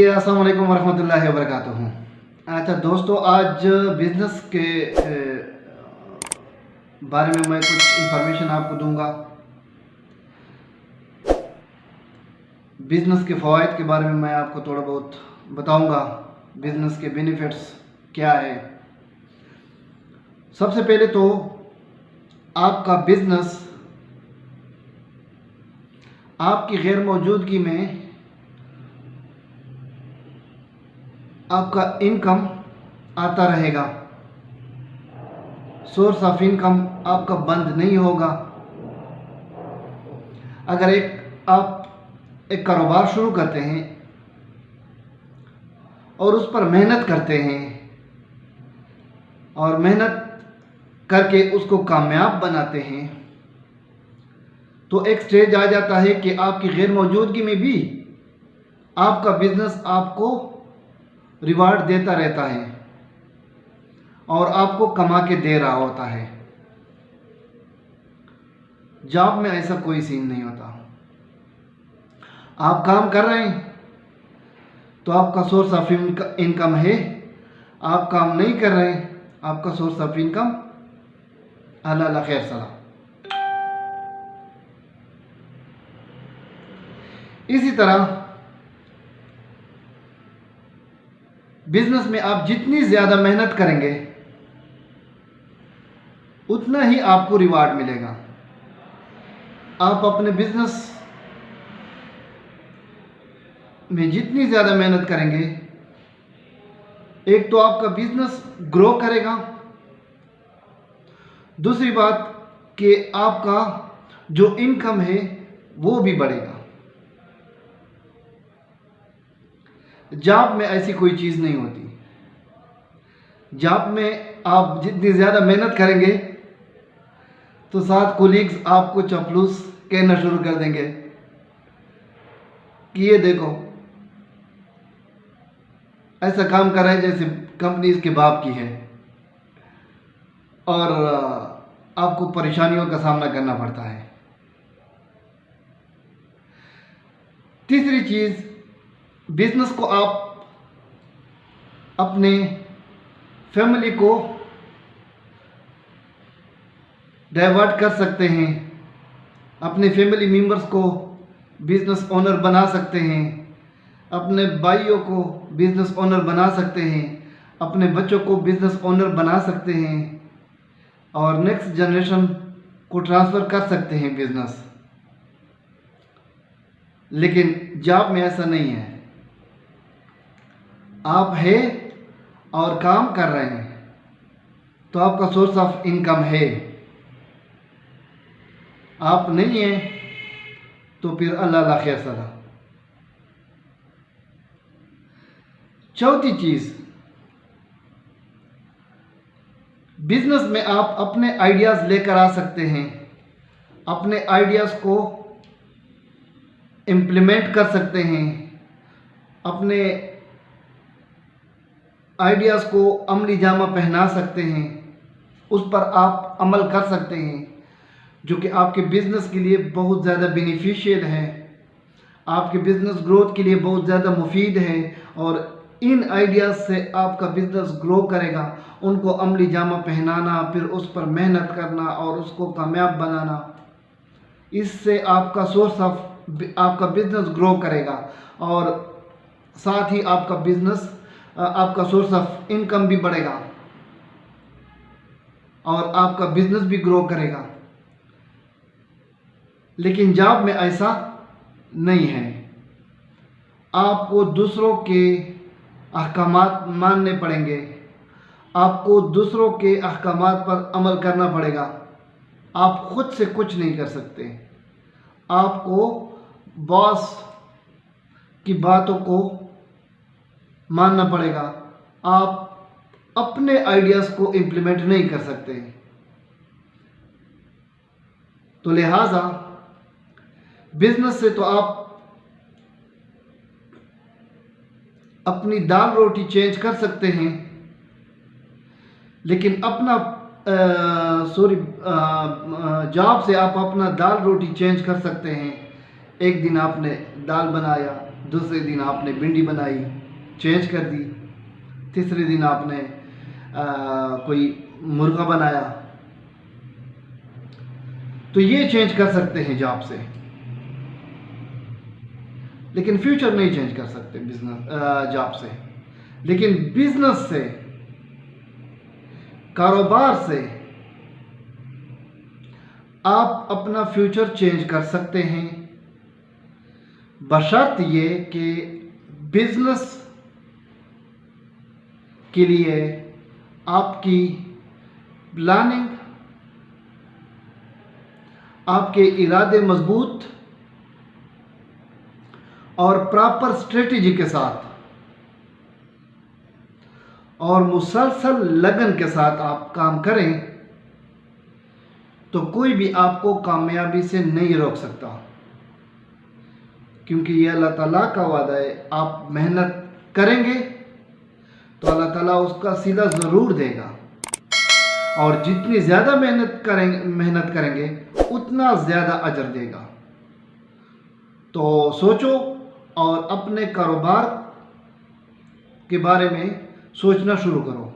अस्सलाम वालेकुम वरहमतुल्लाहि वबरकातुहू। अच्छा दोस्तों, आज बिज़नेस के बारे में मैं कुछ इंफॉर्मेशन आपको दूंगा। बिज़नेस के फ़वाइद के बारे में मैं आपको थोड़ा बहुत बताऊंगा। बिज़नेस के बेनिफिट्स क्या है। सबसे पहले तो आपका बिज़नेस आपकी गैर मौजूदगी में आपका इनकम आता रहेगा। सोर्स ऑफ इनकम आपका बंद नहीं होगा। अगर आप एक कारोबार शुरू करते हैं और उस पर मेहनत करते हैं और मेहनत करके उसको कामयाब बनाते हैं, तो एक स्टेज आ जाता है कि आपकी गैर मौजूदगी में भी आपका बिजनेस आपको रिवार्ड देता रहता है और आपको कमा के दे रहा होता है। जॉब में ऐसा कोई सीन नहीं होता। आप काम कर रहे हैं तो आपका सोर्स ऑफ इनकम है। आप काम नहीं कर रहे हैं, आपका सोर्स ऑफ इनकम अल्लाह खैर सलाह। इसी तरह बिजनेस में आप जितनी ज़्यादा मेहनत करेंगे उतना ही आपको रिवार्ड मिलेगा। आप अपने बिजनेस में जितनी ज़्यादा मेहनत करेंगे, एक तो आपका बिजनेस ग्रो करेगा, दूसरी बात कि आपका जो इनकम है वो भी बढ़ेगा। जॉब में ऐसी कोई चीज़ नहीं होती। जॉब में आप जितनी ज़्यादा मेहनत करेंगे तो साथ कोलीग्स आपको चपलूस कहना शुरू कर देंगे कि ये देखो ऐसा काम कर रहा है जैसे कंपनी इसके बाप की है, और आपको परेशानियों का सामना करना पड़ता है। तीसरी चीज़, बिजनेस को आप अपने फैमिली को डाइवर्ट कर सकते हैं। अपने फैमिली मेंबर्स को बिजनेस ओनर बना सकते हैं, अपने भाइयों को बिजनेस ओनर बना सकते हैं, अपने बच्चों को बिजनेस ओनर बना सकते हैं और नेक्स्ट जनरेशन को ट्रांसफ़र कर सकते हैं बिजनेस। लेकिन जॉब में ऐसा नहीं है। आप है और काम कर रहे हैं तो आपका सोर्स ऑफ इनकम है। आप नहीं है तो फिर अल्लाह खैर सलाह। चौथी चीज़, बिजनेस में आप अपने आइडियाज़ लेकर आ सकते हैं, अपने आइडियाज़ को इम्प्लीमेंट कर सकते हैं, अपने आइडियाज़ को अमली जामा पहना सकते हैं, उस पर आप अमल कर सकते हैं, जो कि आपके बिज़नेस के लिए बहुत ज़्यादा बेनिफिशियल है, आपके बिज़नेस ग्रोथ के लिए बहुत ज़्यादा मुफीद है। और इन आइडियाज़ से आपका बिज़नेस ग्रो करेगा। उनको अमली जामा पहनाना, फिर उस पर मेहनत करना और उसको कामयाब बनाना, इससे आपका आपका बिज़नेस ग्रो करेगा और साथ ही आपका बिज़नेस आपका सोर्स ऑफ इनकम भी बढ़ेगा और आपका बिज़नेस भी ग्रो करेगा। लेकिन जॉब में ऐसा नहीं है। आपको दूसरों के अहकामात मानने पड़ेंगे, आपको दूसरों के अहकामात पर अमल करना पड़ेगा। आप खुद से कुछ नहीं कर सकते। आपको बॉस की बातों को मानना पड़ेगा। आप अपने आइडियाज़ को इम्प्लीमेंट नहीं कर सकते। तो लिहाजा बिजनेस से तो आप अपनी दाल रोटी चेंज कर सकते हैं, लेकिन अपना जॉब से आप अपना दाल रोटी चेंज कर सकते हैं। एक दिन आपने दाल बनाया, दूसरे दिन आपने भिंडी बनाई, चेंज कर दी, तीसरे दिन आपने कोई मुर्गा बनाया। तो ये चेंज कर सकते हैं जॉब से, लेकिन फ्यूचर नहीं चेंज कर सकते बिजनेस जॉब से। लेकिन बिजनेस से, कारोबार से आप अपना फ्यूचर चेंज कर सकते हैं, बशर्त ये कि बिजनेस के लिए आपकी प्लानिंग, आपके इरादे मजबूत और प्रॉपर स्ट्रेटेजी के साथ और मुसलसल लगन के साथ आप काम करें तो कोई भी आपको कामयाबी से नहीं रोक सकता, क्योंकि ये अल्लाह ताला का वादा है। आप मेहनत करेंगे तो अल्लाह ताला उसका सिला ज़रूर देगा, और जितनी ज़्यादा मेहनत करेंगे उतना ज़्यादा अजर देगा। तो सोचो और अपने कारोबार के बारे में सोचना शुरू करो।